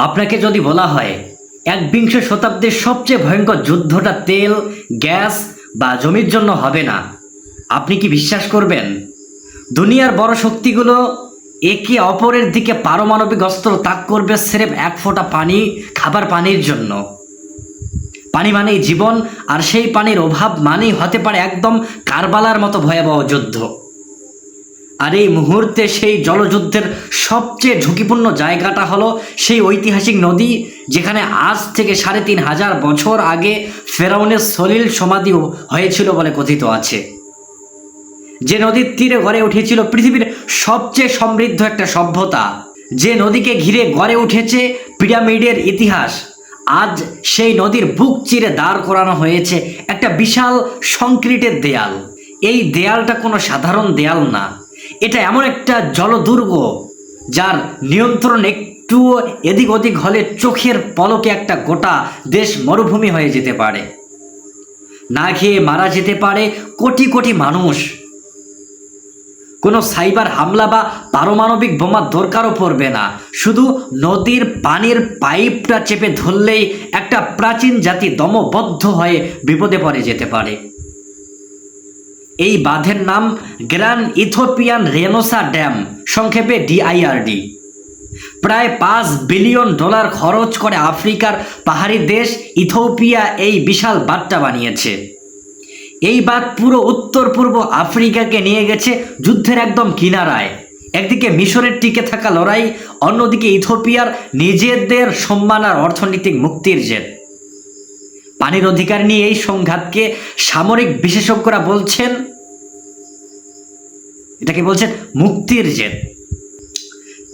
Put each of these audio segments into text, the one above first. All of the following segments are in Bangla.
আপনাকে যদি বলা হয় একবিংশ শতাব্দীর সবচেয়ে ভয়ঙ্কর যুদ্ধটা তেল, গ্যাস বা জমির জন্য হবে না, আপনি কি বিশ্বাস করবেন? দুনিয়ার বড় শক্তিগুলো একে অপরের দিকে পারমাণবিক অস্ত্র তাক করবে স্রেফ এক ফোঁটা পানি, খাবার পানির জন্য। পানি মানেই জীবন, আর সেই পানির অভাব মানেই হতে পারে একদম কারবালার মতো ভয়াবহ যুদ্ধ। আর এই মুহূর্তে সেই জলযুদ্ধের সবচেয়ে ঝুঁকিপূর্ণ জায়গাটা হলো সেই ঐতিহাসিক নদী যেখানে আজ থেকে ৩,৫০০ বছর আগে ফেরাউনের সলিল সমাধি হয়েছিল বলে কথিত আছে। যে নদীর তীরে গড়ে উঠেছিল পৃথিবীর সবচেয়ে সমৃদ্ধ একটা সভ্যতা, যে নদীকে ঘিরে গড়ে উঠেছে পিরামিডের ইতিহাস, আজ সেই নদীর বুক চিরে দাঁড় করানো হয়েছে একটা বিশাল কংক্রিটের দেয়াল। এই দেয়ালটা কোনো সাধারণ দেয়াল না, এটা এমন একটা জলদুর্গ যার নিয়ন্ত্রণ একটু এদিক ওদিক হলে চোখের পলকে একটা গোটা দেশ মরুভূমি হয়ে যেতে পারে, না খেয়ে মারা যেতে পারে কোটি কোটি মানুষ। কোনো সাইবার হামলা বা পারমাণবিক বোমার দরকারও পড়বে না, শুধু নদীর পানির পাইপটা চেপে ধরলেই একটা প্রাচীন জাতি দমবদ্ধ হয়ে বিপদে পড়ে যেতে পারে। এই বাঁধের নাম গ্র্যান্ড ইথিওপিয়ান রেনেসাঁ ড্যাম, সংক্ষেপে DIRD। প্রায় $5 বিলিয়ন খরচ করে আফ্রিকার পাহাড়ি দেশ ইথিওপিয়া এই বিশাল বাঁধটা বানিয়েছে। এই বাঁধ পুরো উত্তর পূর্ব আফ্রিকাকে নিয়ে গেছে যুদ্ধের একদম কিনারায়। একদিকে মিশরের টিকে থাকা লড়াই, অন্যদিকে ইথিওপিয়ার নিজেদের সম্মান আর অর্থনৈতিক মুক্তির জেদ। পানির অধিকার নিয়ে এই সংঘাতকে সামরিক বিশেষজ্ঞরা বলছেন, এটাকে বলছেন মুক্তির জেদ।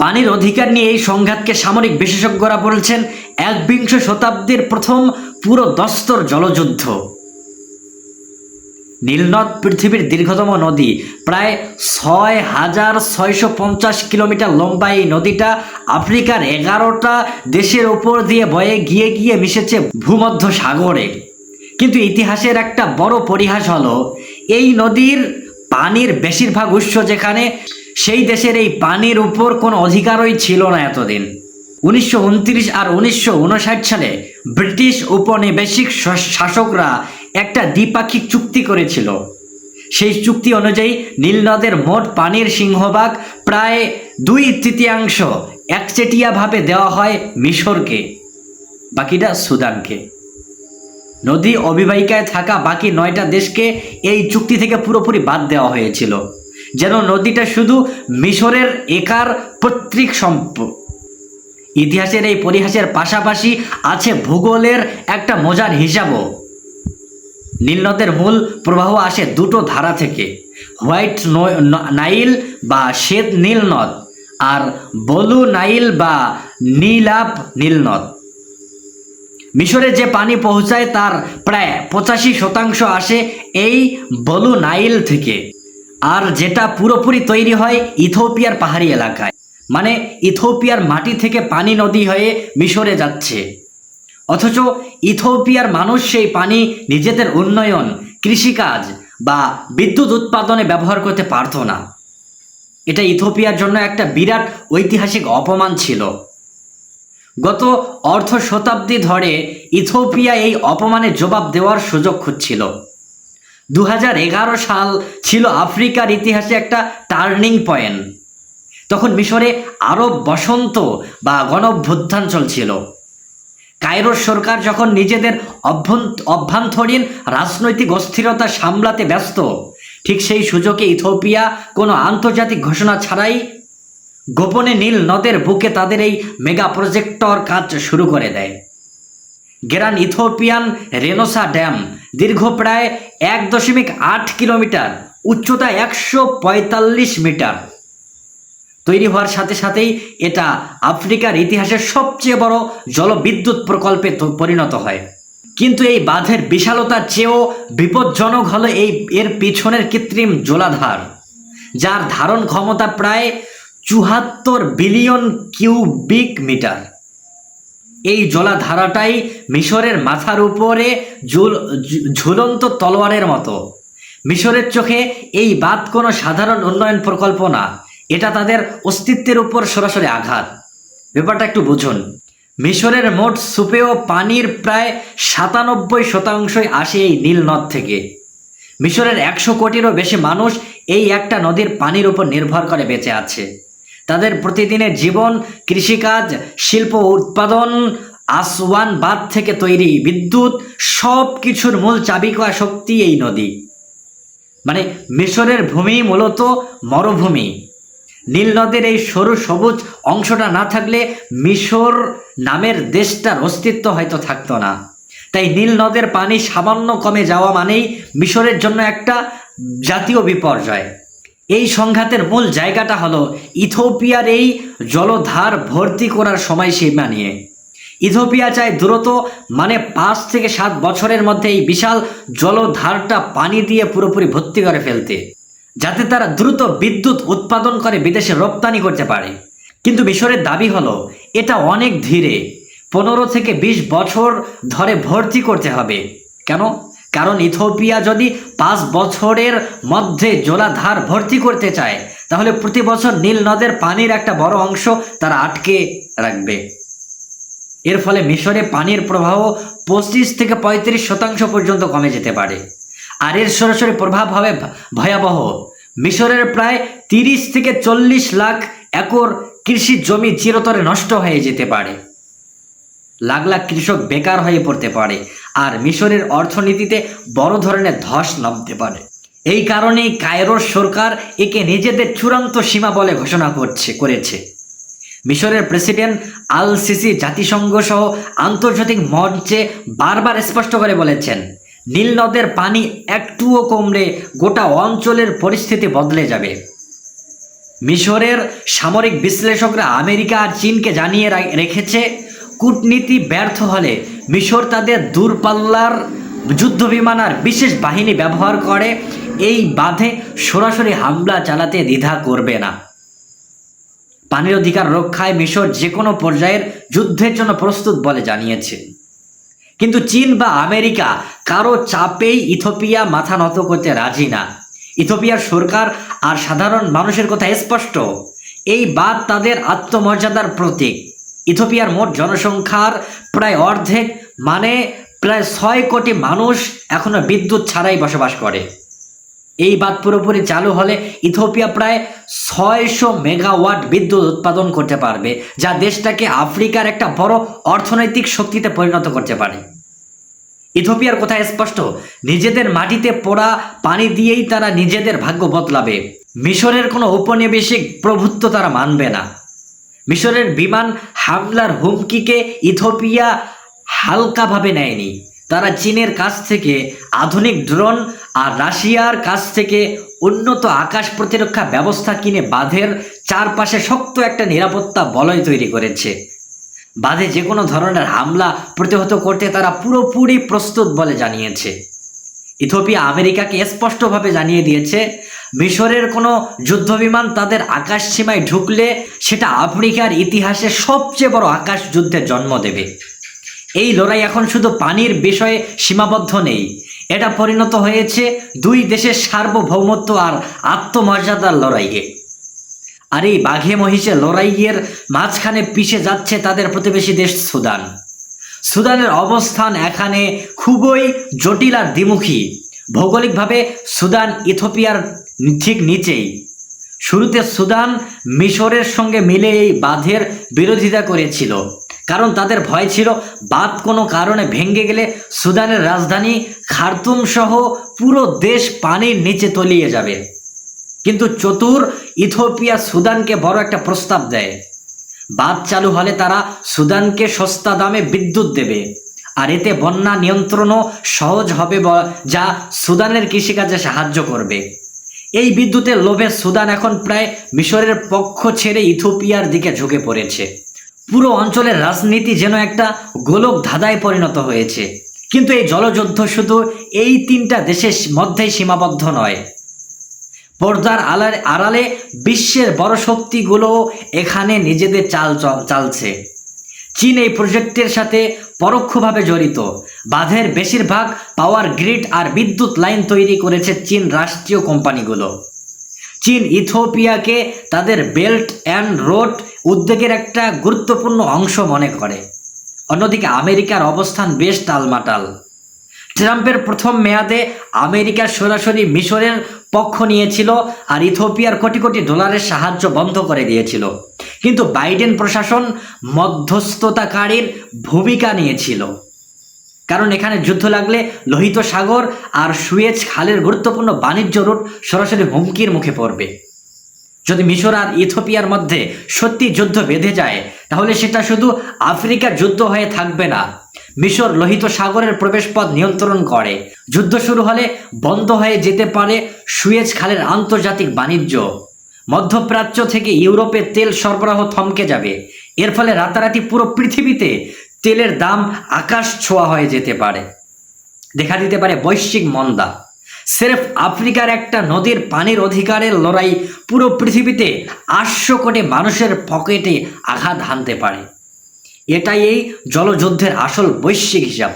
পানির অধিকার নিয়ে এই সংঘাতকে সামরিক বিশেষজ্ঞরা বলছেন একবিংশ শতাব্দীর প্রথম পুরো দস্তর জলযুদ্ধ। নীলনদ পৃথিবীর দীর্ঘতম নদী, প্রায় ৬,৬৫০ কিলোমিটার লম্বা এই নদীটা আফ্রিকার 11টা দেশের উপর দিয়ে বয়ে গিয়ে গিয়ে মিশেছে ভূমধ্য সাগরে। কিন্তু ইতিহাসের একটা বড় পরিহাস হলো এই নদীর পানির বেশিরভাগ উৎস যেখানে, সেই দেশের এই পানির উপর কোনো অধিকারই ছিল না এতদিন। 1929 আর 1959 সালে ব্রিটিশ উপনিবেশিক শাসকরা একটা দ্বিপাক্ষিক চুক্তি করেছিল। সেই চুক্তি অনুযায়ী নীলনদের মোট পানির সিংহভাগ, প্রায় 2/3 একচেটিয়াভাবে দেওয়া হয় মিশরকে, বাকিটা সুদানকে। নদী অবিবাহিকায় থাকা বাকি 9টা দেশকে এই চুক্তি থেকে পুরোপুরি বাদ দেওয়া হয়েছিল, যেন নদীটা শুধু মিশরের একার পৈতৃক সম্পদ। ইতিহাসের এই পরিহাসের পাশাপাশি আছে ভূগোলের একটা মজার হিসাবও। নীলনদের মূল প্রবাহ আসে দুটো ধারা থেকে, হোয়াইট নাইল বা শ্বেত নীলনদ আর ব্লু নাইল বা নীলাভ নীলনদ। মিশরে যে পানি পৌঁছায় তার প্রায় 85% আসে এই ব্লু নাইল থেকে, আর যেটা পুরোপুরি তৈরি হয় ইথিওপিয়ার পাহাড়ি এলাকায়। মানে ইথিওপিয়ার মাটি থেকে পানি নদী হয়ে মিশরে যাচ্ছে, অথচ ইথিওপিয়ার মানুষ সেই পানি নিজেদের উন্নয়ন, কৃষিকাজ বা বিদ্যুৎ উৎপাদনে ব্যবহার করতে পারত না। এটা ইথিওপিয়ার জন্য একটা বিরাট ঐতিহাসিক অপমান ছিল। গত অর্ধ শতাব্দী ধরে ইথিওপিয়া এই অপমানের জবাব দেওয়ার সুযোগ খুঁজছিল। 2011 সাল ছিল আফ্রিকার ইতিহাসে একটা টার্নিং পয়েন্ট। তখন মিশরে আরব বসন্ত বা গণঅভ্যুত্থান চলছিল। কায়রোর সরকার যখন নিজেদের অভ্যন্তরীণ রাজনৈতিক অস্থিরতা সামলাতে ব্যস্ত, ঠিক সেই সুযোগে ইথিওপিয়া কোনো আন্তর্জাতিক ঘোষণা ছাড়াই গোপনে নীল নদের বুকে তাদের এই মেগা প্রজেক্টর কাজ শুরু করে দেয়। গ্র্যান্ড ইথিওপিয়ান রেনেসাঁ ড্যাম দীর্ঘ প্রায় 1.8 কিলোমিটার, উচ্চতা 145 মিটার। তৈরি হওয়ার সাথে সাথেই এটা আফ্রিকার ইতিহাসের সবচেয়ে বড় জলবিদ্যুৎ প্রকল্পে পরিণত হয়। কিন্তু এই বাঁধের বিশালতার চেয়েও বিপজ্জনক হলো এর পিছনের কৃত্রিম জলাধার, যার ধারণ ক্ষমতা প্রায় 74 বিলিয়ন কিউবিক মিটার। এই জলাধারাটাই মিশরের মাথার উপরে ঝুলন্ত তলোয়ারের মতো। মিশরের চোখে এই বাঁধ কোনো সাধারণ উন্নয়ন প্রকল্প না, এটা তাদের অস্তিত্বের উপর সরাসরি আঘাত। ব্যাপারটা একটু বুঝুন। মিশরের মোট সুপেয় পানির প্রায় 97% আসে এই নীল নদ থেকে। মিশরের 100 কোটিরও বেশি মানুষ এই একটা নদীর পানির উপর নির্ভর করে বেঁচে আছে। তাদের প্রতিদিনের জীবন, কৃষিকাজ, শিল্প উৎপাদন, আসওয়ান বাঁধ থেকে তৈরি বিদ্যুৎ, সব কিছুর মূল চাবিকাঠি শক্তি এই নদী। মানে মিশরের ভূমি মূলত মরুভূমি। নীল নদের এই সরু সবুজ অংশটা না থাকলে মিশর নামের দেশটার অস্তিত্ব হয়তো থাকতো না। তাই নীল নদের পানি সামান্য কমে যাওয়া মানেই মিশরের জন্য একটা জাতীয় বিপর্যয়। এই সংঘাতের মূল জায়গাটা হলো ইথিওপিয়ার এই জলধার ভর্তি করার সময়সীমা নিয়ে। ইথিওপিয়া চায় দ্রুত, মানে 5 থেকে 7 বছরের মধ্যে এই বিশাল জলধারটা পানি দিয়ে পুরোপুরি ভর্তি করে ফেলতে, যাতে তারা দ্রুত বিদ্যুৎ উৎপাদন করে বিদেশে রপ্তানি করতে পারে। কিন্তু মিশরের দাবি হলো এটা অনেক ধীরে, 15 থেকে 20 বছর ধরে ভর্তি করতে হবে। কেন? কারণ ইথিওপিয়া যদি 5 বছরের মধ্যে জলাধার ভর্তি করতে চায়, তাহলে প্রতি বছর নীল নদের পানির একটা বড় অংশ তারা আটকে রাখবে। এর ফলে মিশরে পানির প্রবাহ 25 থেকে 35% পর্যন্ত কমে যেতে পারে। আর এর সরাসরি প্রভাব হবে ভয়াবহ। মিশরের প্রায় 30 থেকে 40 লাখ একর কৃষি জমি চিরতরে নষ্ট হয়ে যেতে পারে। লাখ লাখ কৃষক বেকার হয়ে পড়তে পারে, আর মিশরের অর্থনীতিতে বড় ধরনের ধস নামতে পারে। এই কারণেই কায়রোর সরকার একে নিজেদের চূড়ান্ত সীমা বলে ঘোষণা করেছে। মিশরের প্রেসিডেন্ট আল সিসি জাতিসংঘ সহ আন্তর্জাতিক মঞ্চে বারবার স্পষ্ট করে বলেছেন, নীল নদের পানি একটুও কমলে গোটা অঞ্চলের পরিস্থিতি বদলে যাবে। মিশরের সামরিক বিশ্লেষকরা আমেরিকা আর চীনকে জানিয়ে রেখেছে, কূটনীতি ব্যর্থ হলে মিশর তাদের দূরপাল্লার যুদ্ধবিমান আর বিশেষ বাহিনী ব্যবহার করে এই বাঁধে সরাসরি হামলা চালাতে দ্বিধা করবে না। পানির অধিকার রক্ষায় মিশর যে কোনো পর্যায়ের যুদ্ধের জন্য প্রস্তুত বলে জানিয়েছে। কিন্তু চীন বা আমেরিকা কারো চাপেই ইথিওপিয়া মাথা নত করতে রাজি না। ইথিওপিয়ার সরকার আর সাধারণ মানুষের কথা স্পষ্ট, এই বাঁধ তাদের আত্মমর্যাদার প্রতীক। ইথিওপিয়ার মোট জনসংখ্যার প্রায় অর্ধেক, মানে প্রায় 6 কোটি মানুষ এখনো বিদ্যুৎ ছাড়াই বসবাস করে। এই বাঁধ পুরোপুরি চালু হলে ইথিওপিয়া প্রায় 600 মেগাওয়াট বিদ্যুৎ উৎপাদন করতে পারবে, যা দেশটাকে আফ্রিকার একটা বড় অর্থনৈতিক শক্তিতে পরিণত করতে পারে। ইথিওপিয়ার কথা স্পষ্ট, নিজেদের মাটিতে পড়া পানি দিয়েই তারা নিজেদের ভাগ্য বদলাবে। মিশরের কোনো ঔপনিবেশিক প্রভুত্ব তারা মানবে না। মিশরের বিমান হামলার হুমকিকে ইথিওপিয়া হালকাভাবে নেয়নি। তারা চীনের কাছ থেকে আধুনিক ড্রোন আর রাশিয়ার কাছ থেকে উন্নত আকাশ প্রতিরক্ষা ব্যবস্থা কিনে বাঁধের চারপাশে শক্ত একটা নিরাপত্তা বলয় তৈরি করেছে। বাঁধে যে কোনো ধরনের হামলা প্রতিহত করতে তারা পুরোপুরি প্রস্তুত বলে জানিয়েছে। ইথিওপিয়া আমেরিকাকে স্পষ্টভাবে জানিয়ে দিয়েছে, মিশরের কোনো যুদ্ধবিমান তাদের আকাশ সীমায় ঢুকলে সেটা আফ্রিকার ইতিহাসে সবচেয়ে বড় আকাশ যুদ্ধের জন্ম দেবে। এই লড়াই এখন শুধু পানির বিষয়ে সীমাবদ্ধ নেই, এটা পরিণত হয়েছে দুই দেশের সার্বভৌমত্ব আর আত্মমর্যাদার লড়াইয়ে। আর এই বাঘে মহিষে লড়াইয়ের মাঝখানে পিষে যাচ্ছে তাদের প্রতিবেশী দেশ সুদান। সুদানের অবস্থান এখানে খুবই জটিল আর দ্বিমুখী। ভৌগোলিকভাবে সুদান ইথিওপিয়ার ঠিক নিচেই। শুরুতে সুদান মিশরের সঙ্গে মিলে এই বাঁধের বিরোধিতা করেছিল, কারণ তাদের ভয় ছিল বাঁধ কোনো কারণে ভেঙে গেলে সুদানের রাজধানী খার্তুম সহ পুরো দেশ পানির নিচে তলিয়ে যাবে। কিন্তু চতুর ইথিওপিয়া সুদানকে বড় একটা প্রস্তাব দেয়। বাঁধ চালু হলে তারা সুদানকে সস্তা দামে বিদ্যুৎ দেবে, আর এতে বন্যা নিয়ন্ত্রণও সহজ হবে, যা সুদানের কৃষিকাজে সাহায্য করবে। এই বিদ্যুতের লোভে সুদান এখন প্রায় মিশরের পক্ষ ছেড়ে ইথিওপিয়ার দিকে ঝুঁকে পড়েছে। পুরো অঞ্চলের রাজনীতি যেন একটা গোলক ধাঁধায় পরিণত হয়েছে। কিন্তু এই জলযুদ্ধ শুধু এই 3টা দেশের মধ্যেই সীমাবদ্ধ নয়। পর্দার আড়ালে বিশ্বের বড় শক্তিগুলো এখানে নিজেদের চালছে। চীন এই প্রজেক্টের সাথে পরোক্ষভাবে জড়িত। বাঁধের বেশিরভাগ পাওয়ার গ্রিড আর বিদ্যুৎ লাইন তৈরি করেছে চীন রাষ্ট্রীয় কোম্পানিগুলো। চীন ইথিওপিয়াকে তাদের বেল্ট অ্যান্ড রোড উদ্যোগের একটা গুরুত্বপূর্ণ অংশ মনে করে। অন্যদিকে আমেরিকার অবস্থান বেশ টালমাটাল। ট্রাম্পের প্রথম মেয়াদে আমেরিকা সরাসরি মিশরের পক্ষ নিয়েছিল আর ইথিওপিয়ার কোটি কোটি ডলারের সাহায্য বন্ধ করে দিয়েছিল। কিন্তু বাইডেন প্রশাসন মধ্যস্থতাকারীর ভূমিকা নিয়েছিল, কারণ এখানে যুদ্ধ লাগলে লোহিত সাগর আর সুয়েজ খালের গুরুত্বপূর্ণ বাণিজ্য রুট সরাসরি হুমকির মুখে পড়বে। যদি মিশর আর ইথিওপিয়ার মধ্যে সত্যি যুদ্ধ বেঁধে যায়, তাহলে সেটা শুধু আফ্রিকার যুদ্ধ হয়ে থাকবে না। মিশর লোহিত সাগরের প্রবেশপথ নিয়ন্ত্রণ করে। যুদ্ধ শুরু হলে বন্ধ হয়ে যেতে পারে সুয়েজ খালের আন্তর্জাতিক বাণিজ্য। মধ্যপ্রাচ্য থেকে ইউরোপে তেল সরবরাহ থমকে যাবে। এর ফলে রাতারাতি পুরো পৃথিবীতে তেলের দাম আকাশ ছোঁয়া হয়ে যেতে পারে। দেখা দিতে পারে বৈশ্বিক মন্দা। সির্ফ আফ্রিকার একটা নদীর পানির অধিকারের লড়াই পুরো পৃথিবীতে 800 কোটি মানুষের পকেটে আঘাত হানতে পারে। এটাই এই জলযুদ্ধের আসল বৈশ্বিক হিসাব।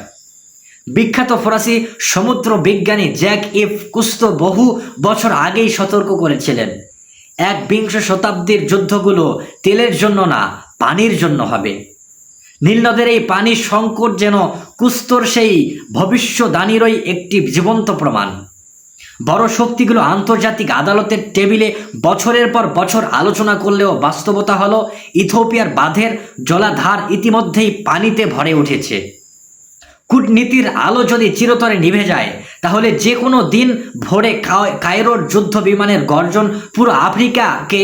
বিখ্যাত ফরাসি সমুদ্র বিজ্ঞানী জ্যাক ইভ কুস্তো বহু বছর আগেই সতর্ক করেছিলেন, 21 শতাব্দীর যুদ্ধগুলো তেলের জন্য না, পানির জন্য হবে। নীলনদের এই পানির সংকট যেন কুস্তোর সেই ভবিষ্যদ্বাণীরই একটি জীবন্ত প্রমাণ। বড় শক্তিগুলো আন্তর্জাতিক আদালতের টেবিলে বছরের পর বছর আলোচনা করলেও বাস্তবতা হলো ইথিওপিয়ার বাঁধের জলাধার ইতিমধ্যেই পানিতে ভরে উঠেছে। কূটনীতির আলো যদি চিরতরে নিভে যায়, তাহলে যে কোনো দিন ভোরে কায়রোর যুদ্ধ বিমানের গর্জন পুরো আফ্রিকাকে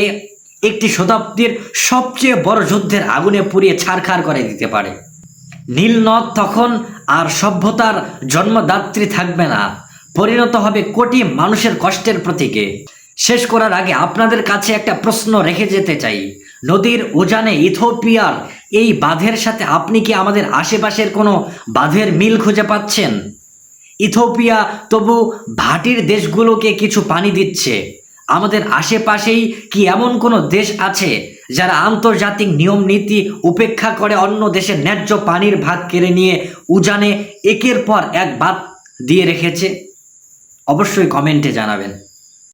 একটি শতাব্দীর সবচেয়ে বড় যুদ্ধের আগুনে পুড়িয়ে ছারখার করে দিতে পারে। নীল নদ তখন আর সভ্যতার জন্মদাত্রী থাকবে না, পরিণত হবে কোটি মানুষের কষ্টের প্রতীকে। শেষ করার আগে আপনাদের কাছে একটা প্রশ্ন রেখে যেতে চাই। নদীর উজানে ইথিওপিয়ার এই বাঁধের সাথে আপনি কি আমাদের আশেপাশের কোনো বাঁধের মিল খুঁজে পাচ্ছেন? ইথিওপিয়া তবু ভাটির দেশগুলোকে কিছু পানি দিচ্ছে। আমাদের আশেপাশেই কি এমন কোনো দেশ আছে যারা আন্তর্জাতিক নিয়ম নীতি উপেক্ষা করে অন্য দেশের ন্যায্য পানির ভাগ কেড়ে নিয়ে উজানে একের পর এক বাঁধ দিয়ে রেখেছে? অবশ্যই কমেন্টে জানাবেন।